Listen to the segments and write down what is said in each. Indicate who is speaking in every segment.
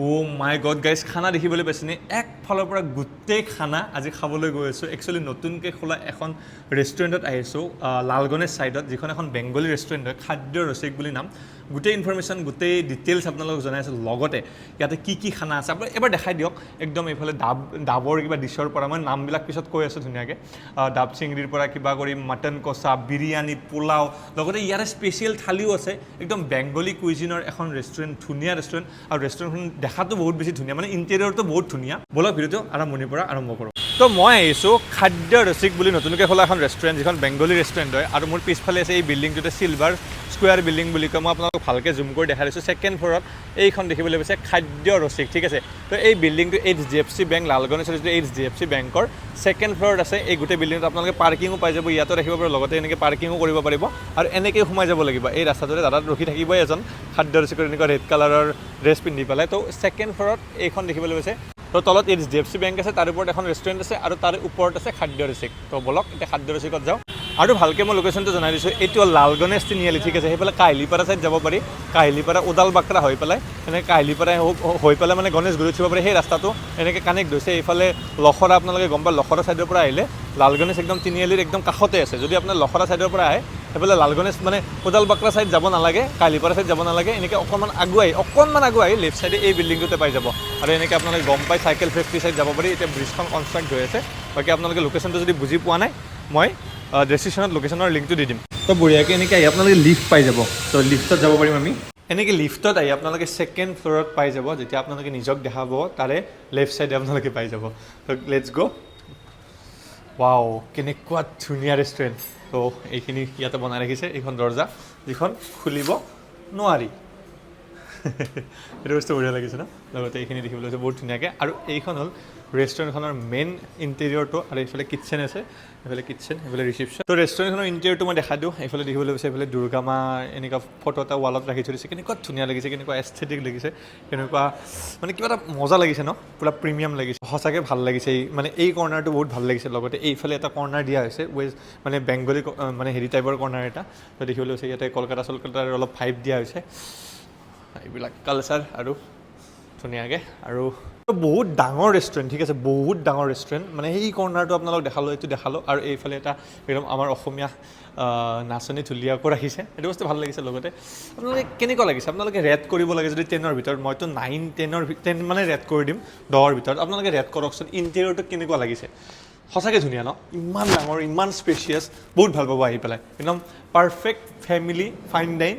Speaker 1: ও মাই god guys খানা দেখিবলৈ পাইছেনে এক ফালৰ পৰা গোটেই খানা আজি খাবলৈ গৈ আছোঁ একচুৱেলি নতুনকৈ খোলা এখন ৰেষ্টুৰেণ্টত আহিছোঁ লালগণেজ ছাইডত যিখন এখন বেংগলী ৰেষ্টুৰেণ্ট হয় খাদ্য ৰসিক বুলি নাম গোটেই ইনফৰমেশ্যন গোটেই ডিটেইলছ আপোনালোকক জনাই আছোঁ লগতে ইয়াতে কি কি খানা আছে আপুনি এবাৰ দেখাই দিয়ক একদম এইফালে ডাবৰ কিবা ডিছৰ পৰা মই নামবিলাক পিছত কৈ আছোঁ ধুনীয়াকৈ ডাব চিংৰিৰ পৰা কিবা কৰি মাটন কচা বিৰিয়ানী পোলাও লগতে ইয়াৰে স্পেচিয়েল থালিও আছে একদম বেংগলী কুইজিনৰ এখন ৰেষ্টুৰেণ্ট ধুনীয়া ৰেষ্টুৰেণ্ট আৰু ৰেষ্টুৰেণ্টখন দেখাতো বহুত বেছি ধুনীয়া মানে ইণ্টেৰিয়ৰটো বহুত ধুনীয়া বলক ভিডিঅ'টো আৰম্ভণিৰ পৰা আৰম্ভ কৰোঁ তো মই আহিছোঁ খাদ্য ৰসিক বুলি নতুনকৈ খোলা এখন ৰেষ্টুৰেণ্ট যিখন বেংগলী ৰেষ্টুৰেণ্ট হয় আৰু মোৰ পিছফালে আছে এই বিল্ডিংটোতে চিলভাৰ স্কুৱেৰ বিল্ডিং বুলি কয় মই আপোনালোকক ভালকৈ জুম কৰি দেখাই দিছোঁ ছেকেণ্ড ফ্ল'ৰত এইখন দেখিবলৈ পাইছে খাদ্য ৰসিক ঠিক আছে তো এই বিল্ডিংটো HDFC বেংক লালগণেজৰ যিটো HDFC বেংকৰ ছেকেণ্ড ফ্ল'ৰত আছে এই গোটেই বিল্ডিংটো আপোনালোকে পাৰ্কিঙো পাই যাব ইয়াতো ৰাখিব পাৰিব লগতে এনেকৈ পাৰ্কিঙো কৰিব পাৰিব আৰু এনেকৈ সোমাই যাব লাগিব এই ৰাস্তাটোৰে দাদাত ৰখি থাকিবই এজন খাদ্য ৰসিকৰ এনেকুৱা ৰেড কালাৰৰ ড্ৰেছ পিন্ধি পেলাই তো ছেকেণ্ড ফ্ল'ৰত এইখন দেখিবলৈ পাইছে তো তলত HDFC বেংক আছে তাৰ ওপৰত এখন ৰেষ্টুৰেণ্ট আছে আৰু তাৰ ওপৰত আছে খাদ্য ৰসিক তো বলক এতিয়া খাদ্য ৰসিকত যাওঁ আৰু ভালকৈ মই লোকেশ্যনটো জনাই দিছোঁ এইটো লালগণেজ তিনিআলি ঠিক আছে সেইফালে কাহিলিপাৰা ছাইড যাব পাৰি কাহিলিপাৰা ওদালবাক্ৰা হৈ পেলাই এনেকৈ কাহিলিপাৰা হৈ পেলাই মানে গণেশগুৰি উঠিব পাৰি সেই ৰাস্তাটো এনেকৈ কানেক্ট হৈছে এইফালে লখৰা আপোনালোকে গম পায় লখৰা ছাইডৰ পৰা আহিলে লালগণেজ একদম তিনিআলিৰ একদম কাষতে আছে যদি আপোনাৰ লখৰা ছাইডৰ পৰা আহে সেইফালে লালগণেজ মানে ওদালবাক্ৰা ছাইড যাব নালাগে কাহিলিপাৰা ছাইড যাব নালাগে এনেকৈ অকণমান আগুৱাই লেফ্ট ছাইডে এই বিল্ডিংটোতে পাই যাব আৰু এনেকৈ আপোনালোকে গম পাই চাইকেল ফেক্টৰী ছাইড যাব পাৰি এতিয়া ব্ৰিজখন কনষ্ট্ৰাক্ট হৈ আছে বাকী আপোনালোকে লোকেশ্যনটো যদি বুজি পোৱা নাই মই ডেষ্টিনেশ্যনত লোকেশ্যনৰ লিংকটো দি দিম তো বঢ়িয়াকৈ এনেকৈ আহি আপোনালোকে লিফ্ট পাই যাব তো লিফ্টত যাব পাৰিম আমি এনেকৈ লিফ্টত আহি আপোনালোকে ছেকেণ্ড ফ্ল'ৰত পাই যাব যেতিয়া আপোনালোকে নিজক দেখাব তাৰে লেফ্ট ছাইডে আপোনালোকে পাই যাব তো লেটছ গ' ৱাও কেনেকুৱা ধুনীয়া ৰেষ্টুৰেণ্ট তো এইখিনি ইয়াতে বনাই ৰাখিছে এইখন দৰ্জা যিখন খুলিব নোৱাৰি এইটো বস্তু বঢ়িয়া লাগিছে ন লগতে এইখিনি দেখিবলৈ হৈছে বহুত ধুনীয়াকৈ আৰু এইখন হ'ল ৰেষ্টুৰেণ্টখনৰ মেইন ইণ্টেৰিয়ৰটো আৰু এইফালে কিটচেন আছে এইফালে কিটচেন এইফালে ৰিচিপশ্যন তো ৰেষ্টুৰেণ্টখনৰ ইণ্টেৰিয়ৰটো মই দেখাই দিওঁ এইফালে দেখিবলৈ পাইছে এইফালে দুৰ্গা মা এনেকুৱা ফটো এটা ৱালত ৰাখি থৈ দিছে কেনেকুৱা ধুনীয়া লাগিছে কেনেকুৱা এস্থেটিক লাগিছে কেনেকুৱা মানে কিবা এটা মজা লাগিছে ন পুৰা প্ৰিমিয়াম লাগিছে সঁচাকৈ ভাল লাগিছে মানে এই কৰ্নাৰটো বহুত ভাল লাগিছে লগতে এইফালে এটা কৰ্নাৰ দিয়া হৈছে মানে বেংগলী মানে হেৰি টাইপৰ কৰ্নাৰ এটা তো দেখিবলৈ পাইছে ইয়াতে কলকাতাৰ অলপ ভাইব দিয়া হৈছে এইবিলাক কালচাৰ আৰু ধুনীয়াকৈ আৰু বহুত ডাঙৰ ৰেষ্টুৰেণ্ট ঠিক আছে বহুত ডাঙৰ ৰেষ্টুৰেণ্ট মানে সেই কৰ্নাৰটো আপোনালোক দেখালোঁ এইটো দেখালোঁ আৰু এইফালে এটা একদম আমাৰ অসমীয়া নাচনী ঢুলীয়াকো ৰাখিছে সেইটো বস্তু ভাল লাগিছে লগতে আপোনালোকে কেনেকুৱা লাগিছে আপোনালোকে ৰেট কৰিব লাগে যদি 10ৰ ভিতৰত মইতো 9 10 মানে ৰেট কৰি দিম 10ৰ ভিতৰত আপোনালোকে ৰেট কৰকচোন ইণ্টেৰিয়ৰটো কেনেকুৱা লাগিছে সঁচাকৈ ধুনীয়া ন ইমান ডাঙৰ ইমান স্পেচিয়াছ বহুত ভাল পাব আহি পেলাই একদম perfect family fine dine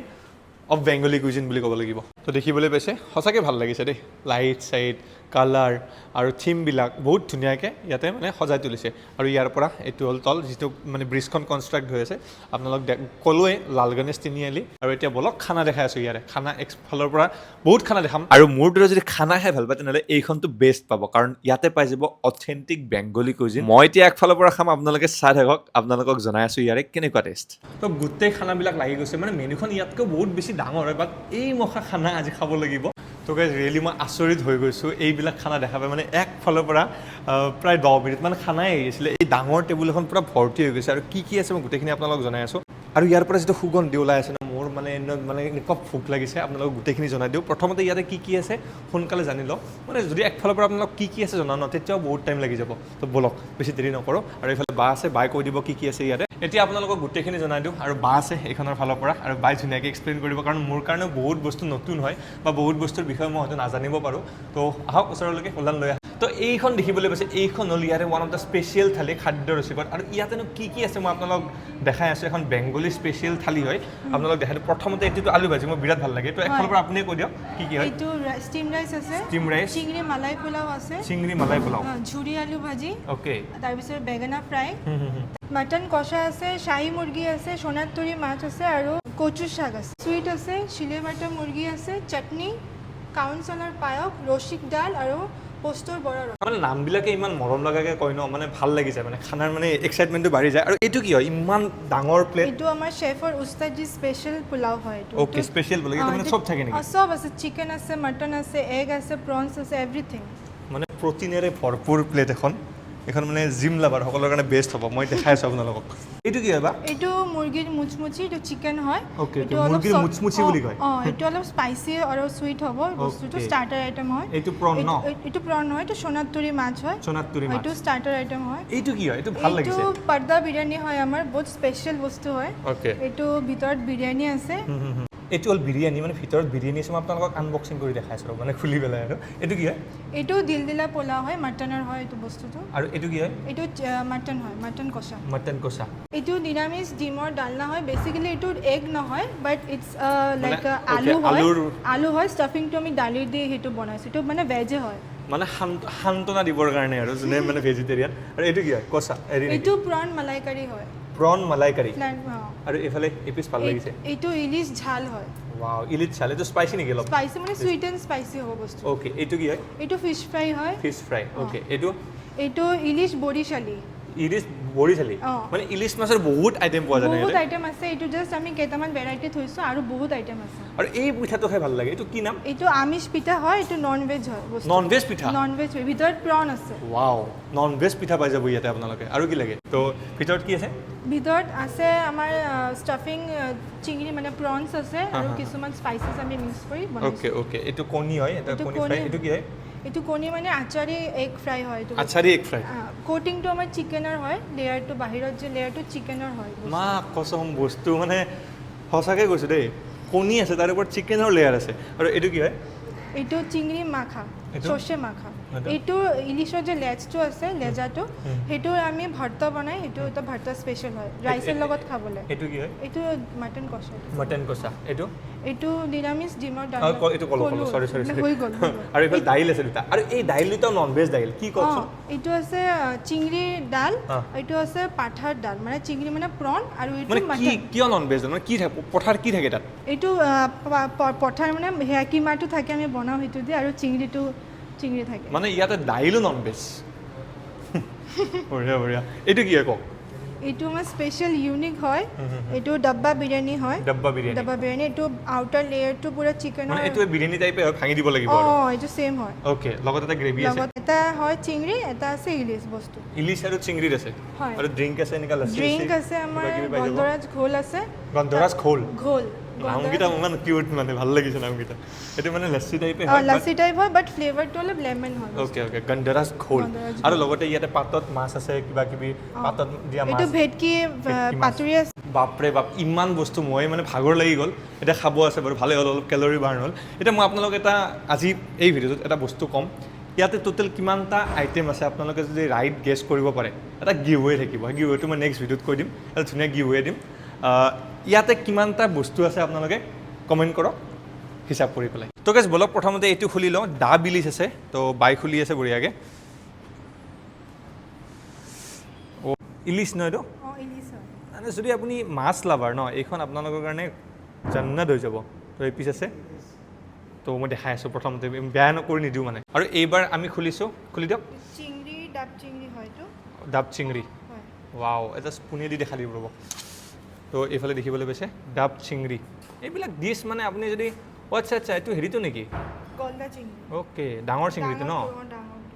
Speaker 1: of Bengali cuisine বুলি ক'ব লাগিব তো দেখিবলৈ পাইছে সঁচাকৈ ভাল লাগিছে দেই লাইট চাইট কালাৰ আৰু থিমবিলাক বহুত ধুনীয়াকৈ ইয়াতে মানে সজাই তুলিছে আৰু ইয়াৰ পৰা এইটো হ'ল তল যিটো মানে ব্ৰিজখন কনষ্ট্ৰাক্ট হৈ আছে আপোনালোক ক'লোৱে লালগণেজ তিনিআলি আৰু এতিয়া বলক খানা দেখাই আছোঁ ইয়াৰে খানা ফালৰ পৰা বহুত খানা দেখাম আৰু মোৰ দৰে যদি খানা খাই ভাল পায় তেনেহ'লে এইখনটো বেষ্ট পাব কাৰণ ইয়াতে পাই যাব অথেণ্টিক বেংগলী কুইজিন মই এতিয়া একফালৰ পৰা খাম আপোনালোকে চাই থাকক আপোনালোকক জনাই আছোঁ ইয়াৰে কেনেকুৱা টেষ্ট তো গোটেই খানাবিলাক লাগি গৈছে মানে মেনুখন ইয়াতকৈ বহুত বেছি ডাঙৰ হয় বাট এই মখা খানা আজি খাব লাগিব তো গাইজ ৰিয়েলি মই আচৰিত হৈ গৈছোঁ এইবিলাক খানা দেখা পাই মানে একফালৰ পৰা প্ৰায় 10 মিনিট মানে খানাই আহিছিলে এই ডাঙৰ টেবুল এখন পূৰা ভৰ্তি হৈ গৈছে আৰু কি আছে মই গোটেইখিনি আপোনালোকক জনাই আছোঁ আৰু ইয়াৰ পৰা যিটো সুগন্ধি ওলাই আছে ন মোৰ মানে এনেকুৱা ভোক লাগিছে আপোনালোকক গোটেইখিনি জনাই দিওঁ প্ৰথমতে ইয়াতে কি আছে সোনকালে জানি লওক মানে যদি একফালৰ পৰা আপোনালোক কি আছে জনাওঁ ন তেতিয়াও বহুত টাইম লাগি যাব তো বলক বেছি দেৰি নকৰোঁ আৰু এইফালে বা আছে বাই কৈ দিব কি আছে ইয়াতে এতিয়া আপোনালোকক গোটেইখিনি জনাই দিওঁ আৰু বা আছে এইখনৰ ফালৰ পৰা আৰু বাই ধুনীয়াকৈ এক্সপ্লেইন কৰিব কাৰণ মোৰ কাৰণেও বহুত বস্তু নতুন হয় বা বহুত বস্তুৰ বিষয়ে মই হয়তো নাজানিব পাৰোঁ তো আহক ওচৰলৈকে ওলান লৈ আহক তো এইখন দেখিবলৈ পাইছে এইখন হ'ল ইয়াৰে ওৱান অফ দ্য স্পেচিয়েল থালি খাদ্য ৰসিকত আৰু ইয়াতেনো কি আছে মই আপোনালোক দেখাই আছোঁ এখন বেংগলী স্পেচিয়েল থালি হয় আপোনালোক দেখাই দিওঁ প্ৰথমতে এইটো আলু ভাজি মোৰ বিৰাট ভাল লাগে তো একফালৰ পৰা আপুনি কৈ দিয়ক কি হয়
Speaker 2: এইটো ষ্টিম ৰাইচ আছে
Speaker 1: ষ্টিম ৰাইচ
Speaker 2: চিংৰি মালাই পোলাও আছে
Speaker 1: চিংৰি মালাই পোলাও
Speaker 2: ঝুৰি আলু ভাজি
Speaker 1: ওকে
Speaker 2: তাৰপিছত বেঙেনা ফ্ৰাই মটন কষা আছে শাহী মুৰ্গী আছে সোণাৰ তুৰি মাছ আছে আৰু কচু শাক আছে সুইট আছে চিলে বাটাৰ মুৰ্গী আছে চাটনি কাউন্সেলৰ পায়স ৰসিক ডাল আৰু পোষ্টৰ বৰা
Speaker 1: মানে নামবিলাকে ইমান মৰম লগাকৈ কয় ন মানে ভাল লাগি যায় মানে খানাৰ মানে এক্সাইটমেণ্টটো বাঢ়ি যায় আৰু এইটো কি হয় ইমান ডাঙৰ প্লেট
Speaker 2: এইটো আমাৰ শেফৰ উস্তাদজি স্পেচিয়েল পোলাও হয় এইটো
Speaker 1: ওকে স্পেচিয়েল পোলাও এইটো মানে সব থাকে নেকি
Speaker 2: সব আছে চিকেন আছে মটন আছে এগ আছে প্ৰনছ আছে এভৰিথিং
Speaker 1: মানে প্ৰটিনেৰে ভৰপূৰ প্লেট এখন এখন মানে জিম লাভাৰ সকলৰ কাৰণে বেষ্ট হ'ব মই দেখাই আছোঁ আপোনালোকক এইটো কি হয় বা
Speaker 2: এইটো মুৰ্গীৰ মুচমুচি এইটো চিকেন হয়
Speaker 1: Okay, এইটো মুৰ্গীৰ মুচমুচি বুলি কয়
Speaker 2: এইটো অলপ স্পাইচি আৰু সুইট হ'ব বস্তুটো ষ্টাৰ্টাৰ আইটেম হয়
Speaker 1: এইটো প্ৰন ন
Speaker 2: এইটো প্ৰন হয় এইটো সোণাতুৰি মাছ হয়
Speaker 1: সোণাতুৰি মাছ
Speaker 2: এইটো ষ্টাৰ্টাৰ আইটেম হয়
Speaker 1: এইটো কি হয় এইটো ভাল লাগিছে
Speaker 2: এইটো পৰ্দা বিৰিয়ানী হয় আমাৰ বহুত স্পেচিয়েল বস্তু হয়
Speaker 1: ওকে
Speaker 2: এইটো ভিতৰত বিৰিয়ানী আছে
Speaker 1: এইটো হ'ল বিৰিয়ানী মানে ভিতৰত বিৰিয়ানী আছে মই আপোনালোকক আনবক্সিং কৰি দেখাইছোঁ মানে খুলি পেলাই আৰু এইটো কি হয়
Speaker 2: এইটো দিলদিলা পোলাও হয় মাটনৰ হয় এইটো বস্তুটো
Speaker 1: আৰু এইটো কি হয়
Speaker 2: এইটো মাটন হয় মাটন কষা
Speaker 1: মটন কষা
Speaker 2: এইটো নিৰামিষ ডিমৰ ডালনা হয় বেচিকেলি এইটো এগ নহয় বাট ইটছ লাইক আলু হয় ষ্টাফিংটো আমি দালিৰ দি সেইটো বনাইছোঁ এইটো মানে ভেজে হয়
Speaker 1: মানে সান্তনা দিবৰ কাৰণে আৰু যোনে মানে ভেজিটেৰিয়ান আৰু এইটো কি হয় কষা
Speaker 2: এইটো প্ৰন মালাইকাৰী হয়
Speaker 1: প্ৰন মালাইকাৰী আৰু এইফালে এপিচ ভাল লাগিছে
Speaker 2: এইটো ইলিছ ঝাল হয়
Speaker 1: ওৱাও ইলিচ চাল এইটো স্পাইচি নেকি অলপ
Speaker 2: স্পাইচি মানে সুইট এণ্ড স্পাইচি হ'ব বস্তু
Speaker 1: ওকে এইটো কি হয়
Speaker 2: এইটো ফিছ ফ্ৰাই হয়
Speaker 1: ফিছ ফ্ৰাই ওকে
Speaker 2: এইটো ইলিছ বৰিশালি
Speaker 1: ইলিচ বৰিশালি মানে ইলিচ মাছৰ বহুত আইটেম পোৱা যায়
Speaker 2: বহুত আইটেম আছে এইটো জাষ্ট আমি কেইটামান ভেৰাইটি থৈছোঁ আৰু বহুত আইটেম আছে
Speaker 1: আৰু এই পিঠাটো খাই ভাল লাগে এইটো কি নাম
Speaker 2: এইটো আমিষ পিঠা হয় এইটো নন ভেজ হয়
Speaker 1: নন ভেজ পিঠা
Speaker 2: নন ভেজ ভিতৰত প্ৰন আছে
Speaker 1: ৱাও নন ভেজ পিঠা পাই যাব ইয়াতে আপোনালোকে আৰু কি লাগে তো ভিতৰত কি আছে
Speaker 2: ভিতৰত আছে আমাৰ ষ্টাফিং চিংৰি মানে প্ৰনছ আছে আৰু কিছুমান স্পাইচেছ আমি মিক্স কৰি বনাইছোঁ
Speaker 1: ওকে ওকে এইটো কণী হয় এটা কণী ফ্ৰাই এইটো কি হয়
Speaker 2: এইটো কণী মানে আচাৰী এগ ফ্ৰাই হয় এইটো
Speaker 1: আচাৰী এগ ফ্ৰাই
Speaker 2: কোটিংটো আমাৰ চিকেনৰ হয় লেয়াৰটো বাহিৰত যে লেয়াৰটো চিকেনৰ হয়
Speaker 1: মা কসম বস্তু মানে সঁচাকৈ কৈছোঁ দেই কণী আছে তাৰ ওপৰত চিকেনৰ লেয়াৰ আছে আৰু এইটো কি হয়
Speaker 2: এইটো চিংৰি মাখা সৰ্ষে মাখা এইটো ইলিছৰ যে লেজটো আছে লেজাটো সেইটো আমি ভৰ্তা বনাই সেইটো এটা ভৰ্তা স্পেচিয়েল হয় ৰাইচৰ লগত খাবলৈ
Speaker 1: এইটো কি হয়
Speaker 2: এইটো মাটন কষা
Speaker 1: মটন কষা
Speaker 2: এইটো নিৰামিষ ডিমৰ ডাল
Speaker 1: এইটো কলো সৰি
Speaker 2: হৈ গ'ল
Speaker 1: আৰু এইফালে দাইল আছে দুটা আৰু এই দাইল দুটা নন ভেজ দাইল কি কওকচোন
Speaker 2: এইটো আছে চিংৰিৰ ডাল এইটো আছে পাঠাৰ ডাল মানে চিংৰি মানে প্ৰন আৰু এইটো
Speaker 1: মানে কি
Speaker 2: মাটন
Speaker 1: কিয় নন ভেজ মানে কি থাকে পঠাৰ কি থাকে তাত
Speaker 2: এইটো পঠাৰ মানে সেয়া কিমাটো থাকে আমি বনাওঁ সেইটো দি আৰু চিংৰিটো চিংৰি থাকে
Speaker 1: মানে ইয়াতে দাইলো নন ভেজ বঢ়িয়া বঢ়িয়া এইটো কি কওক
Speaker 2: এইটো আমাৰ স্পেচিয়েল ইউনিক হয় এইটো ডাব্বা বিৰিয়ানী হয়
Speaker 1: ডাব্বা বিৰিয়ানী
Speaker 2: এইটো আউটাৰ লেয়াৰটো পুৰা চিকেনৰ
Speaker 1: মানে এইটো বিৰিয়ানী টাইপে হয় ভাঙি দিব লাগিব
Speaker 2: এইটো সেম হয়
Speaker 1: ওকে লগত এটা গ্ৰেভি আছে
Speaker 2: লগত এটা হয় চিংৰি এটা আছে ইলিছ বস্তু
Speaker 1: ইলিছ আৰু চিংৰিৰ আছে আৰু ড্ৰিংক আছে এনেকা লাচ্ছি
Speaker 2: ড্ৰিংক আছে আমাৰ গন্ধৰাজ ঘোল আছে
Speaker 1: গন্ধৰাজ ঘোল
Speaker 2: ঘোল
Speaker 1: নামকেইটা ইমান কিউট মানে ভাল লাগিছে নামকেইটা এইটো মানে লাচ্ছি টাইপে হয়
Speaker 2: লাচ্ছি টাইপ হয় বাট ফ্লেভাৰটো অলপ লেমন হয়
Speaker 1: ওকে ওকে গন্ধৰাজ ঘোল আৰু লগতে ইয়াতে পাতত মাছ আছে কিবা কিবি পাতত দিয়া মাছ
Speaker 2: এইটো ভেটকি পাতুৰি আছে
Speaker 1: বাপৰে বাপ ইমান বস্তু মই মানে ভাগৰ লাগি গ'ল এতিয়া খাব আছে বাৰু ভালেই হ'ল অলপ কেলৰি বাৰ্ণ হ'ল এতিয়া মই আপোনালোক এটা আজি এই ভিডিঅ'টোত এটা বস্তু ক'ম ইয়াতে টোটেল কিমানটা আইটেম আছে আপোনালোকে যদি ৰাইট গেছ কৰিব পাৰে এটা গিভৱে থাকিব সেই গিভৱেটো মই নেক্সট ভিডিঅ'ত কৈ দিম এটা ধুনীয়া গিভৱে দিম ইয়াতে কিমানটা বস্তু আছে আপোনালোকে কমেণ্ট কৰক হিচাপ কৰি পেলাই তো গাইজ বলক প্ৰথমতে এইটো খুলি লওঁ দা বিলিছ আছে তো বাই খুলি আছে বঢ়িয়াকৈ ইলিছ ন এইটো মানে যদি আপুনি মাছ লাভাৰ ন এইখন আপোনালোকৰ কাৰণে জান্নাত হৈ যাব তো এই পিচ আছে তো মই দেখাই আছোঁ প্ৰথমতে বেয়া নকৰি নিদিওঁ মানে আৰু এইবাৰ আমি খুলিছোঁ খুলি দিয়ক
Speaker 2: চিংৰি ডাব চিংৰি হয়তো
Speaker 1: ডাব চিংৰি ৱাও এটা স্পুনেদি দেখা দিব ৰ'ব তো এইফালে দেখিবলৈ পাইছে ডাব চিংৰি এইবিলাক ডিছ মানে আপুনি যদি আচ্ছা আচ্ছা এইটো হেৰিটো নেকি অ'কে ডাঙৰ চিংৰিটো ন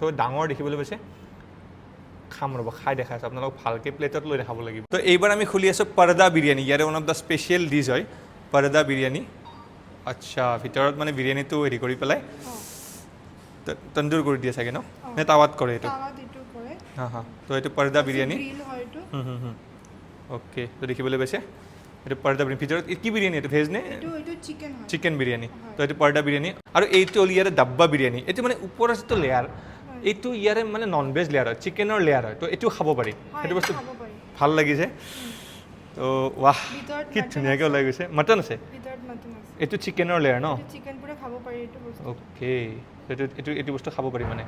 Speaker 1: তো ডাঙৰ দেখিবলৈ পাইছে খাম ৰ'ব খাই দেখাই আছোঁ আপোনালোক ভালকৈ প্লেটত লৈ দেখাব লাগিব তো এইবাৰ আমি খুলি আছোঁ পৰ্দা বিৰিয়ানী ইয়াৰে one of the special dish হয় পৰ্দা বিৰিয়ানী আচ্ছা ভিতৰত মানে বিৰিয়ানীটো হেৰি কৰি পেলাই তন্দুৰ কৰি দিয়ে চাগে ন নে টাৱাত কৰে এইটো হা তো এইটো পৰ্দা বিৰিয়ানী অ'কে তো দেখিবলৈ পাইছে এইটো পৰ্দা বিৰিয়ানী ভিতৰত কি বিৰিয়ানী এইটো ভেজ নে চিকেন বিৰিয়ানী তো এইটো পৰ্দা বিৰিয়ানী আৰু এইটো হ'ল ইয়াৰে ডাব্বা বিৰিয়ানী এইটো মানে ওপৰৰ যিটো লেয়াৰ এইটো ইয়াৰে মানে নন ভেজ লেয়াৰ হয় চিকেনৰ লেয়াৰ হয় তো এইটো খাব পাৰি সেইটো বস্তু ভাল লাগিছে তো ৱাহ কি ধুনীয়াকৈ ওলাই গৈছে মটন আছে এইটো চিকেনৰ লেয়াৰ ন অ'কে এইটো বস্তু খাব পাৰি মানে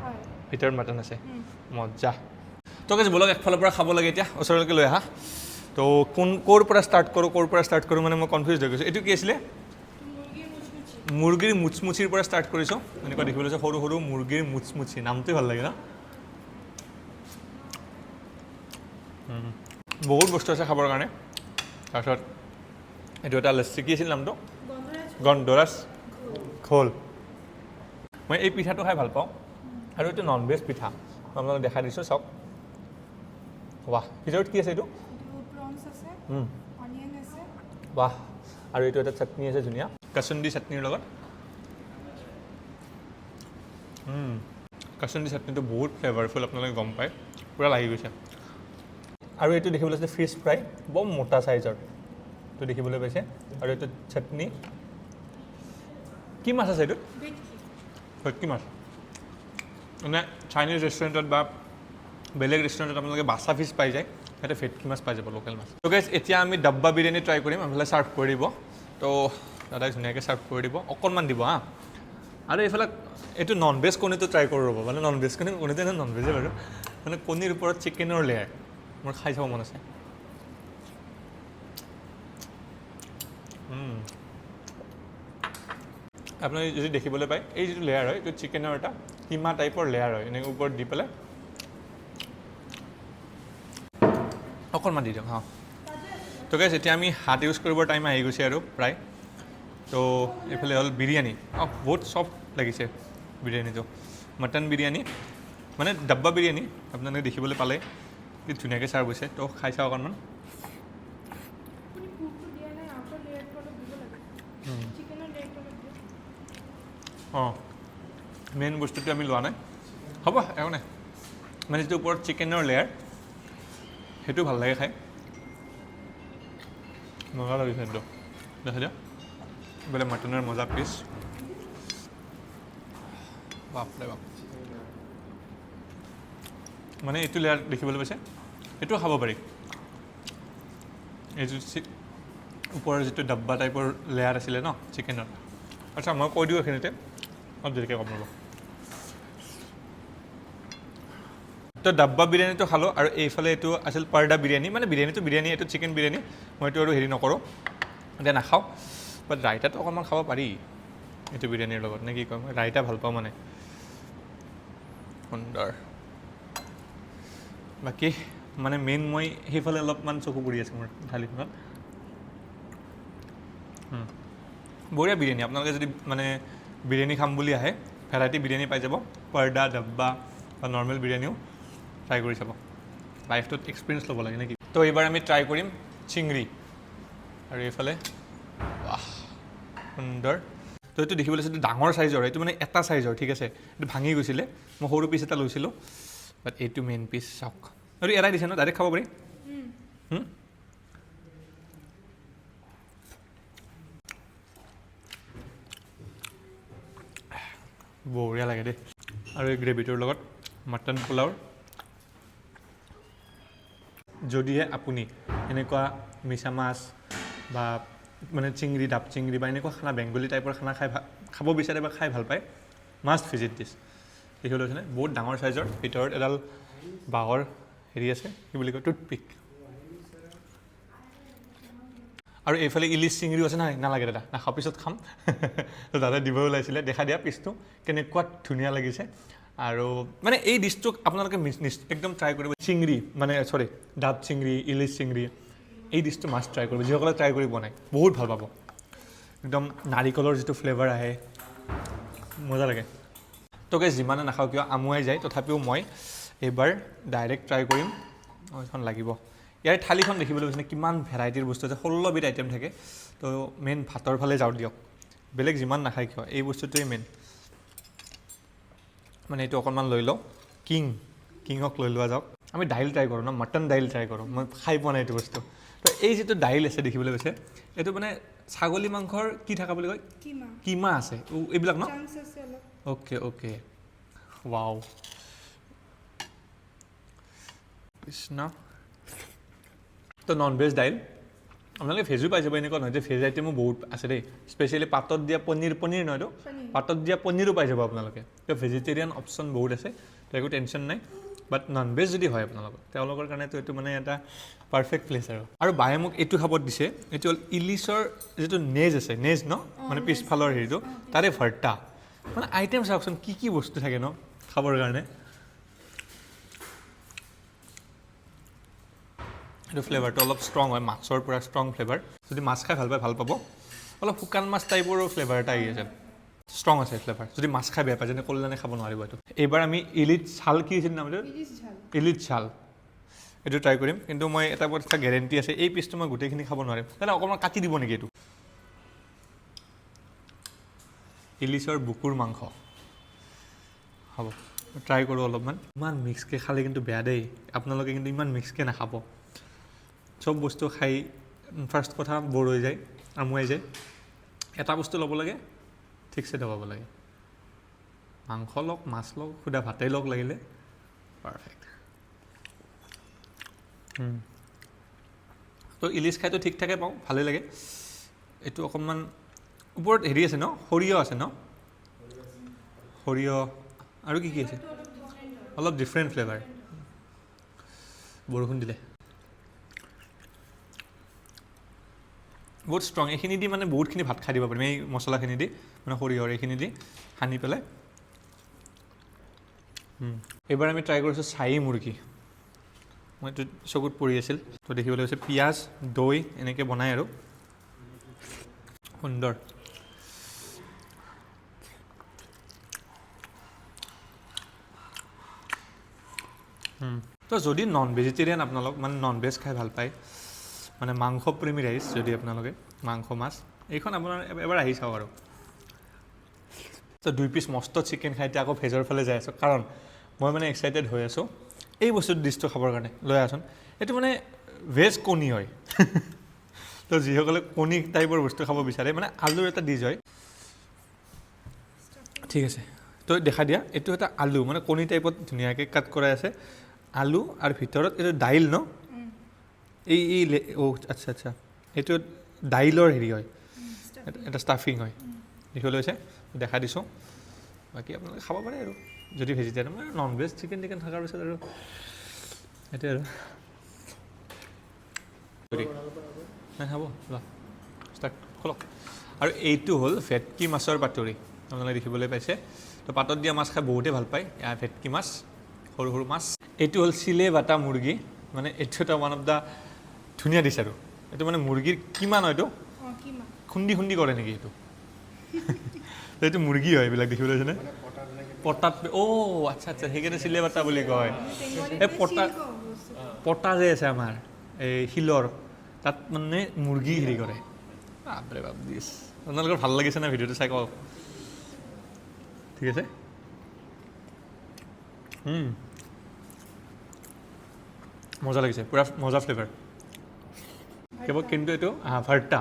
Speaker 1: ভিতৰত মটন আছে মজা তো কৈছে বলক একফালৰ পৰা খাব লাগে এতিয়া ওচৰলৈকে লৈ আহা তো ক'ৰ পৰা ষ্টাৰ্ট কৰোঁ মানে মই কনফিউজ হৈ গৈছোঁ এইটো কি আছিলে মুৰ্গীৰ মুচমুচিৰ পৰা ষ্টাৰ্ট কৰিছোঁ এনেকুৱা দেখিবলৈ আছে সৰু সৰু মুৰ্গীৰ মুচমুচি নামটোৱে ভাল লাগে ন বহুত বস্তু আছে খাবৰ কাৰণে তাৰপিছত এইটো এটা লচ্ছি কি আছিল নামটো গন্ধৰাজ ঘোল মই এই পিঠাটো খাই ভাল পাওঁ আৰু এইটো নন ভেজ পিঠা মই আপোনালোকক দেখাই দিছোঁ চাওক বাহ ভিতৰত কি আছে এইটো
Speaker 2: prawns আছে অনিয়ন আছে
Speaker 1: বাহ আৰু এইটো এটা চাটনি আছে ধুনীয়া কাসুন্দি চাটনিৰ লগত কাসুন্দি চাটনিটো বহুত ফ্লেভাৰফুল আপোনালোকে গম পায় পুৰা লাগি গৈছে আৰু এইটো দেখিবলৈ আছে ফিছ ফ্ৰাই বৰ মোটা চাইজৰ এইটো দেখিবলৈ পাইছে আৰু এইটো চাটনি কি মাছ আছে এইটো ভেটকি মাছ মানে চাইনিজ ৰেষ্টুৰেণ্টত বা বেলেগ ৰেষ্টুৰেণ্টত আপোনালোকে বাচা ফিছ পাই যায় ইয়াতে ভেটকি মাছ পাই যাব লোকেল মাছ তো গাইজ এতিয়া আমি ডাব্বা বিৰিয়ানী ট্ৰাই কৰিম এইফালে ছাৰ্ভ কৰি দিব তো দাদাই ধুনীয়াকৈ ছাৰ্ভ কৰি দিব অকণমান দিব হা আৰু এইফালে এইটো নন ভেজ কণীটো ট্ৰাই কৰোঁ ৰ'ব মানে নন ভেজ কণীটো এনে নন ভেজে বাৰু মানে কণীৰ ওপৰত চিকেনৰ লেয়াৰ মোৰ খাই চাব মন আছে আপুনি যদি দেখিবলৈ পায় এই যিটো লেয়াৰ হয় এইটো চিকেনৰ এটা কিমা টাইপৰ লেয়াৰ হয় এনেকৈ ওপৰত দি পেলাই অকণমান দি দিয়ক হা তো গাইজ এতিয়া আমি হাত ইউজ কৰিবৰ টাইম আহি গৈছে আৰু প্ৰায় তো এইফালে হ'ল বিৰিয়ানী বহুত চফ্ট লাগিছে বিৰিয়ানীটো মটন বিৰিয়ানী মানে ডাব্বা বিৰিয়ানী আপোনালোকে দেখিবলৈ পালে কি ধুনীয়াকৈ ছাৰ্ভ হৈছে তো খাই চাওঁ অকণমান অঁ মেইন বস্তুটো আমি লোৱা নাই হ'ব একো নাই মানে যিটো ওপৰত চিকেনৰ লেয়াৰ সেইটো ভাল লাগে খাই মজা লাগিছে একদম দেখা দিয়ক বোলে মটনৰ মজা পিচ বাপৰে বাপ মানে এইটো লেয়াৰ দেখিবলৈ পাইছে এইটোও খাব পাৰি এইটো ওপৰৰ যিটো ডাব্বা টাইপৰ লেয়াৰ আছিলে ন চিকেনৰ আচ্ছা মই কৈ দিওঁ এইখিনিতে অলপ দেৰিকৈ কম ৰ'ব তো ডাব্বা বিৰিয়ানীটো খালোঁ আৰু এইফালে এইটো আছিল পাৰ্ডা বিৰিয়ানী মানে বিৰিয়ানীটো বিৰিয়ানী এইটো চিকেন বিৰিয়ানী মই এইটো আৰু হেৰি নকৰোঁ এতিয়া নাখাওঁ বাট ৰাইতাটো অকণমান খাব পাৰি এইটো বিৰিয়ানীৰ লগত নে কি কয় মই ৰাইতা ভাল পাওঁ মানে সুন্দৰ বাকী মানে মেইন মই সেইফালে অলপমান চকু পৰি আছে মোৰ থালিখনত বঢ়িয়া বিৰিয়ানী আপোনালোকে যদি মানে বিৰিয়ানী খাম বুলি আহে ভেৰাইটি বিৰিয়ানী পাই যাব পাৰ্ডা ডাব্বা বা নৰ্মেল বিৰিয়ানীও ট্ৰাই কৰি চাব লাইফটোত এক্সপিৰিয়েঞ্চ ল'ব লাগে নেকি তো এইবাৰ আমি ট্ৰাই কৰিম চিংৰি আৰু এইফালে সুন্দৰ তো এইটো দেখিবলৈ এইটো ডাঙৰ চাইজৰ এইটো মানে এটা চাইজৰ ঠিক আছে এইটো ভাঙি গৈছিলে মই সৰু পিচ এটা লৈছিলোঁ বাট এইটো মেইন পিচ চাওক আৰু এৰাই দিছে ন ডাইৰেক্ট খাব পাৰি বঢ়িয়া লাগে দেই আৰু এই গ্ৰেভিটোৰ লগত মটন পোলাও যদিহে আপুনি এনেকুৱা মিছা মাছ বা মানে চিংৰি ডাব চিংৰি বা এনেকুৱা খানা বেংগলী টাইপৰ খানা খাব বিচাৰে বা খাই ভাল পায় মাষ্ট ভিজিট দিছ দেখিবলৈ হৈছেনে বহুত ডাঙৰ চাইজৰ ভিতৰত এডাল বাঁহৰ হেৰি আছে কি বুলি কয় টুথপিক আৰু এইফালে ইলিচ চিংৰিও আছে নাই নালাগে দাদা নাখাওঁ পিছত খাম তো দাদা দিব ওলাইছিলে দেখা দিয়া পিচটো কেনেকুৱা ধুনীয়া লাগিছে আৰু মানে এই ডিছটোক আপোনালোকে একদম ট্ৰাই কৰিব চিংৰি মানে চৰি ডাব চিংৰি ইলিচ চিংৰি এই ডিছটো মাষ্ট ট্ৰাই কৰিব যিসকলে ট্ৰাই কৰি পোৱা নাই বহুত ভাল পাব একদম নাৰিকলৰ যিটো ফ্লেভাৰ আহে মজা লাগে তো গাইজ যিমানে নাখাওঁ কিয় আমুৱাই যায় তথাপিও মই এইবাৰ ডাইৰেক্ট ট্ৰাই কৰিম এইখন লাগিব ইয়াৰ থালিখন দেখিবলৈ পাইছে কিমান ভেৰাইটিৰ বস্তু আছে 16 বিধ আইটেম থাকে তো মেইন ভাতৰ ফালে যাওঁ দিয়ক বেলেগ যিমান নাখায় কিয় এই বস্তুটোৱেই মেইন মানে এইটো অকণমান লৈ লওঁ কিঙক লৈ লোৱা যাওক আমি দাইল ট্ৰাই কৰোঁ ন মটন দাইল ট্ৰাই কৰোঁ মই খাই পোৱা নাই এইটো বস্তু তো এই যিটো দাইল আছে দেখিবলৈ পাইছে এইটো মানে ছাগলী মাংসৰ কি থকা বুলি কয় কিমা আছে এইবিলাক ন অ'কে অ'কে ৱাও কৃষ্ণ তো নন ভেজ দাইল আপোনালোকে ভেজো পাই যাব এনেকুৱা নহয় যে ভেজ আইটেমো বহুত আছে দেই স্পেচিয়েলি পাতত দিয়া পনীৰ নহয়তো পাতত দিয়া পনীৰো পাই যাব আপোনালোকে তো ভেজিটেৰিয়ান অপশ্যন বহুত আছে তো একো টেনশ্যন নাই বাট নন ভেজ যদি হয় আপোনালোকৰ তেওঁলোকৰ কাৰণেতো এইটো মানে এটা পাৰফেক্ট প্লেচ আৰু বায়ে মোক এইটো খাব দিছে এইটো হ'ল ইলিচৰ যিটো নেজ আছে নেজ ন মানে পিছফালৰ হেৰিটো তাৰে ভৰ্তা মানে আইটেম চাওকচোন কি বস্তু থাকে ন খাবৰ কাৰণে এইটো ফ্লেভাৰটো অলপ ষ্ট্ৰং হয় মাছৰ পৰা ষ্ট্ৰং ফ্লেভাৰ যদি মাছ খাই ভাল পায় ভাল পাব অলপ শুকান মাছ টাইপৰো ফ্লেভাৰ এটা আহি আছে ষ্ট্ৰং আছে ফ্লেভাৰ যদি মাছ খাই বেয়া পায় যেনে কল্যাণে খাব নোৱাৰিব এইটো এইবাৰ আমি ইলিচ ছাল কি আছিল নামটো ইলিচ ছাল এইটো ট্ৰাই কৰিম কিন্তু মই এটা কথা গেৰেণ্টি আছে এই পিচটো মই গোটেইখিনি খাব নোৱাৰিম তেনে অকণমান কাটি দিব নেকি এইটো ইলিচৰ বুকুৰ মাংস হ'ব ট্ৰাই কৰোঁ অলপমান ইমান মিক্সকৈ খালে কিন্তু বেয়া দেই আপোনালোকে কিন্তু ইমান মিক্সকৈ নাখাব চব বস্তু খাই ফাৰ্ষ্ট কথা বৰ হৈ যায় আমুৱাই যায় এটা বস্তু ল'ব লাগে ঠিকছে দবাব লাগে মাংস লওক মাছ লওক সুদা ভাতেই লওক লাগিলে পাৰফেক্ট তো ইলিচ খাইতো ঠিক ঠাকে পাওঁ ভালেই লাগে এইটো অকণমান ওপৰত হেৰি আছে ন সৰিয়হ আছে ন সৰিয়হ আৰু কি আছে অলপ ডিফাৰেণ্ট ফ্লেভাৰ বৰষুণ দিলে বহুত ষ্ট্ৰং এইখিনি দি মানে বহুতখিনি ভাত খাই দিব পাৰিম এই মছলাখিনি দি মানে সৰিয়হৰ এইখিনি দি সানি পেলাই এইবাৰ আমি ট্ৰাই কৰিছোঁ চাহী মুৰ্গী মই এইটো চকুত পৰি আছিল তো দেখিবলৈ হৈছে পিঁয়াজ দৈ এনেকৈ বনাই আৰু সুন্দৰ তো যদি নন ভেজিটেৰিয়ান আপোনালোক মানে নন ভেজ খাই ভাল পায় মানে মাংস প্ৰেমী ৰাইজ যদি আপোনালোকে মাংস মাছ এইখন আপোনাৰ এবাৰ আহি চাওক আৰু তো 2 পিচ মস্ত চিকেন খাই এতিয়া আকৌ ভেজৰ ফালে যাই আছোঁ কাৰণ মই মানে এক্সাইটেড হৈ আছোঁ এই বস্তুটো ডিছটো খাবৰ কাৰণে লৈ আছোন এইটো মানে ভেজ কণী হয় তো যিসকলে কণী টাইপৰ বস্তু খাব বিচাৰে মানে আলুৰ এটা ডিছ হয় ঠিক আছে তো দেখা দিয়া এইটো এটা আলু মানে কণী টাইপত ধুনীয়াকৈ কাট কৰাই আছে আলু আৰু ভিতৰত এইটো দাইল ন এই আচ্ছা আচ্ছা এইটো দাইলৰ হেৰি হয় এটা ষ্টাফিং হয় দেখিবলৈ হৈছে দেখা দিছোঁ বাকী আপোনালোকে খাব পাৰে আৰু যদি ভেজিটেৰিয়ান মানে নন ভেজ চিকেন টিকেন থকাৰ পিছত আৰু সেইটোৱে আৰু খাব ষ্টাৰ্ট খোলক আৰু এইটো হ'ল ভেটকি মাছৰ পাতুৰি আপোনালোকে দেখিবলৈ পাইছে তো পাতত দিয়া মাছ খাই বহুতেই ভাল পায় এয়া ভেটকি মাছ সৰু সৰু মাছ এইটো হ'ল চিলে বাটা মুৰ্গী মানে এইটো এটা ওৱান অফ দ্য ধুনীয়া ডিছ আৰু এইটো মানে মুৰ্গীৰ কিমান হয়তো খুন্দি খুন্দি কৰে নেকি এইটো এইটো মুৰ্গী হয় এইবিলাক দেখিবলৈ পাইছেনে পটাত আচ্ছা আচ্ছা সেইকাৰণে চিলে বাটা বুলি কয় এই পটা যে আছে আমাৰ এই শিলৰ তাত মানে মুৰ্গী হেৰি কৰে বাপৰে বাপ ডিছ আপোনালোকৰ ভাল লাগিছে না ভিডিঅ'টো চাই কওক ঠিক আছে মজা লাগিছে পূৰা মজা ফ্লেভাৰ কেৱল কিন্তু এইটো ভাৰ্তা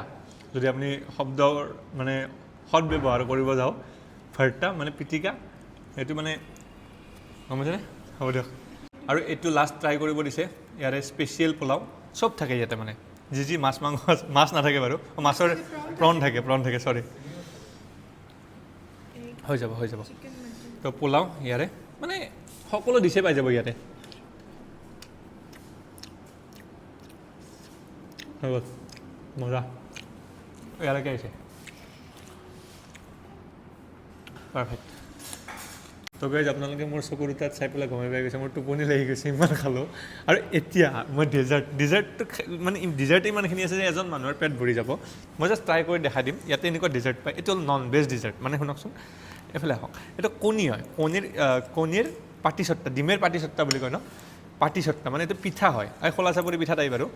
Speaker 1: যদি আপুনি শব্দৰ মানে সৎ ব্যৱহাৰ কৰিব যাওঁ ভাৰ্তা মানে পিটিকা এইটো মানে গম পাইছেনে হ'ব দিয়ক আৰু এইটো লাষ্ট ট্ৰাই কৰিব দিছে ইয়াৰে স্পেচিয়েল পোলাও চব থাকে ইয়াতে মানে যি মাছ মাংস মাছ নাথাকে বাৰু মাছৰ প্ৰন থাকে চৰি হৈ যাব তো পোলাও ইয়াৰে মানে সকলো ডিছে পাই যাব ইয়াতে হৈ গ'ল মজা ইয়ালৈকে আহিছে পাৰফেক্ট তো গাইজ আপোনালোকে মোৰ চকুৰ তাত চাই পেলাই গমে পাই গৈছে মোৰ টোপনি লাগি গৈছে ইমান খালোঁ আৰু এতিয়া মই ডিজাৰ্টটো মানে ডিজাৰ্ট ইমানখিনি আছে যে এজন মানুহৰ পেট ভৰি যাব মই জাষ্ট ট্ৰাই কৰি দেখাই দিম ইয়াতে এনেকুৱা ডিজাৰ্ট পায় এইটো হ'ল নন ভেজ ডিজাৰ্ট মানে শুনকচোন এইফালে আহক এইটো কণী হয় কণীৰ পাটিচট্টা ডিমেৰ পাটিচট্টা বুলি কয় ন পাটিচট্টা মানে এইটো পিঠা হয় আৰু খোলা চাপৰি পিঠা টাইপ আৰু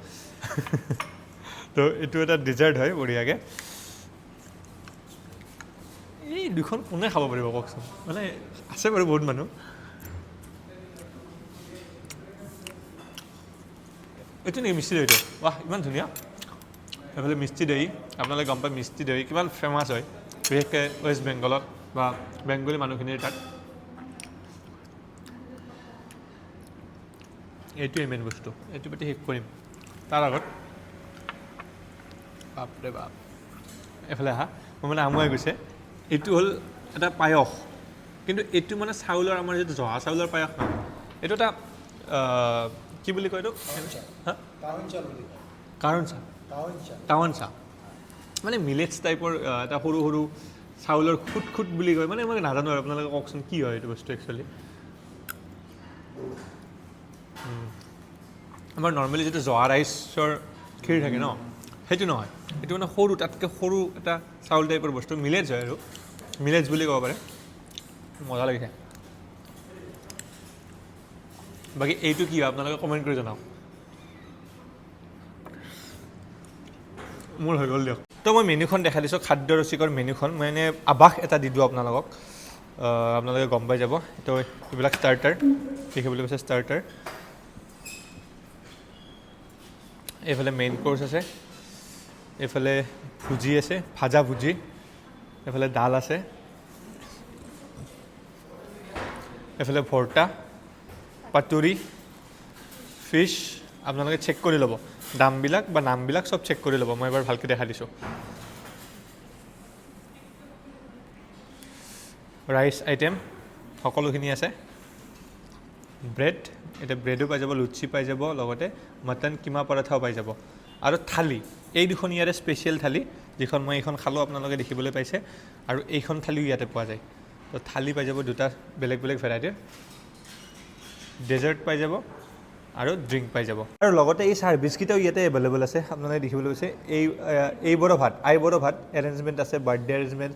Speaker 1: তো এইটো এটা ডিজাৰ্ট হয় বঢ়িয়াকৈ এই দুখন কোনে খাব পাৰিব কওকচোন মানে আছে বাৰু বহুত মানুহ এইটো নেকি মিষ্টি দৈটো বাহ ইমান ধুনীয়া এইফালে মিষ্টি দৈ আপোনালোকে গম পায় মিষ্টি দৈ কিমান ফেমাছ হয় বিশেষকৈ ৱেষ্ট বেংগলত বা বেংগলী মানুহখিনিৰ তাত এইটোৱে মেইন বস্তু এইটো পাতি শেষ কৰিম তাৰ আগত বাপৰে বাপ এইফালে আহা মই মানে আমুৱাই গৈছে এইটো হ'ল এটা পায়স কিন্তু এইটো মানে চাউলৰ আমাৰ যিটো জহা চাউলৰ পায়স নহয় এইটো এটা কি বুলি কয় এইটো টাউন চাহ মানে মিলেটছ টাইপৰ এটা সৰু সৰু চাউলৰ খুট বুলি কয় মানে মই নাজানো আৰু আপোনালোকে কওকচোন কি হয় এইটো বস্তু একচুৱেলি আমাৰ নৰ্মেলি যিটো জহা ৰাইচৰ ক্ষীৰ থাকে ন সেইটো নহয় এইটো মানে সৰু তাতকৈ সৰু এটা চাউল টাইপৰ বস্তু মিলেটছ হয় আৰু মিলেটছ বুলি ক'ব পাৰে মজা লাগিছে বাকী এইটো কি হয় আপোনালোকে কমেণ্ট কৰি জনাওক মোৰ হৈ গ'ল দিয়ক তো মই মেনুখন দেখাই দিছোঁ খাদ্য ৰসিকৰ মেনুখন মই এনে আভাস এটা দি দিওঁ আপোনালোকক আপোনালোকে গম পাই যাব তো এইবিলাক ষ্টাৰ্টাৰ দেখিবলৈ পাইছে ষ্টাৰ্টাৰ এইফালে মেইন কোৰ্চ আছে এইফালে ভুজি আছে ভাজা ভুজি এইফালে দাল আছে এইফালে ভৰ্তা পাতুৰি ফিছ আপোনালোকে চেক কৰি ল'ব দামবিলাক বা নামবিলাক চব চেক কৰি ল'ব মই এবাৰ ভালকৈ দেখাই দিছোঁ ৰাইচ আইটেম সকলোখিনি আছে ব্ৰেড এতিয়া ব্ৰেডো পাই যাব লুচি পাই যাব লগতে মটন কিমা পৰঠাও পাই যাব আৰু থালি এই দুখন ইয়াৰে স্পেচিয়েল থালি যিখন মই এইখন খালোঁ আপোনালোকে দেখিবলৈ পাইছে আৰু এইখন থালিও ইয়াতে পোৱা যায় তো থালি পাই যাব দুটা বেলেগ বেলেগ ভেৰাইটিৰ ডেজাৰ্ট পাই যাব আৰু ড্ৰিংক পাই যাব আৰু লগতে এই ছাৰ্ভিচকেইটাও ইয়াতে এভেইলেবল আছে আপোনালোকে দেখিবলৈ পাইছে এইবোৰো ভাত আইবোৰো ভাত এৰেঞ্জমেণ্ট আছে birthday arrangement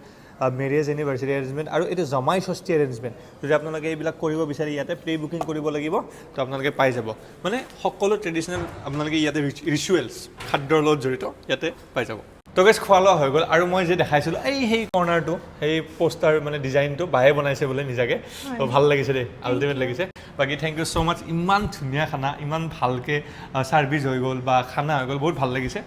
Speaker 1: marriage anniversary arrangement আৰু এইটো জমাই ষষ্ঠী এৰেঞ্জমেণ্ট যদি আপোনালোকে এইবিলাক কৰিব বিচাৰে ইয়াতে প্ৰি বুকিং কৰিব লাগিব তো আপোনালোকে পাই যাব মানে সকলো ট্ৰেডিশ্যনেল আপোনালোকে ইয়াতে ৰিচুৱেলছ খাদ্যৰ লগত জড়িত ইয়াতে পাই যাব তো গেছ খোৱা লোৱা হৈ গ'ল আৰু মই যে দেখাইছিলোঁ সেই কৰ্নাৰটো সেই পোষ্টাৰ মানে ডিজাইনটো বায়ে বনাইছে বোলে নিজাকৈ তো ভাল লাগিছে দেই আল্টিমেট লাগিছে বাকী থেংক ইউ ছ' মাছ ইমান ধুনীয়া খানা ইমান ভালকৈ ছাৰ্ভিচ হৈ গ'ল বা খানা হৈ গ'ল বহুত ভাল লাগিছে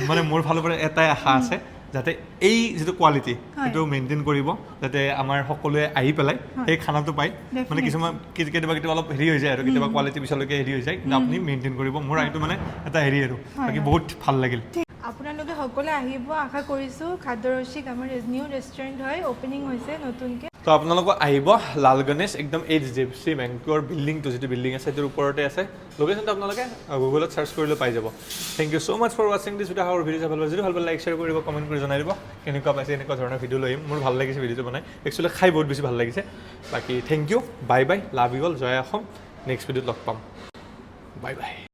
Speaker 1: মানে মোৰ ফালৰ পৰা এটাই আশা আছে যাতে এই যিটো কোৱালিটি সেইটো মেইনটেইন কৰিব যাতে আমাৰ সকলোৱে আহি পেলাই সেই খানাটো পায় মানে কিছুমান কেতিয়াবা অলপ হেৰি হৈ যায় আৰু কেতিয়াবা কোৱালিটি পিছলৈকে হেৰি হৈ যায় কিন্তু আপুনি মেইনটেইন কৰিব মোৰ এইটো মানে এটা হেৰি আৰু বাকী বহুত ভাল লাগিল
Speaker 2: আপোনালোকে সকলোৱে আহিব আশা কৰিছোঁ খাদ্য ৰসিক আমাৰ নিউ ৰেষ্টুৰেণ্ট হয় অপেনিং হৈছে নতুনকৈ
Speaker 1: তো আপোনালোক আহিব লাল গণেশ একদম এই জেপচি বেংকৰ বিল্ডিংটো যিটো বিল্ডিং আছে সেইটোৰ ওপৰতে আছে লোকেশ্যনটো আপোনালোকে গুগলত চাৰ্চ কৰিলে পাই যাব thank you so' much for ৱাচিং দিছ ভিডিঅ' আৰু ভিডিঅ' ভাল যদি ভাল পালে লাইক শ্বেয়াৰ কৰিব কমেণ্ট কৰি জনাই দিব কেনেকুৱা পাইছে এনেকুৱা ধৰণৰ ভিডিঅ' লৈ আহিম মোৰ ভাল লাগিছে ভিডিঅ'টো বনাই একচুৱেলি খাই বহুত বেছি ভাল লাগিছে বাকী thank you bye bye love you all জয় অসম নেক্সট ভিডিঅ'ত লগ পাম বাই বাই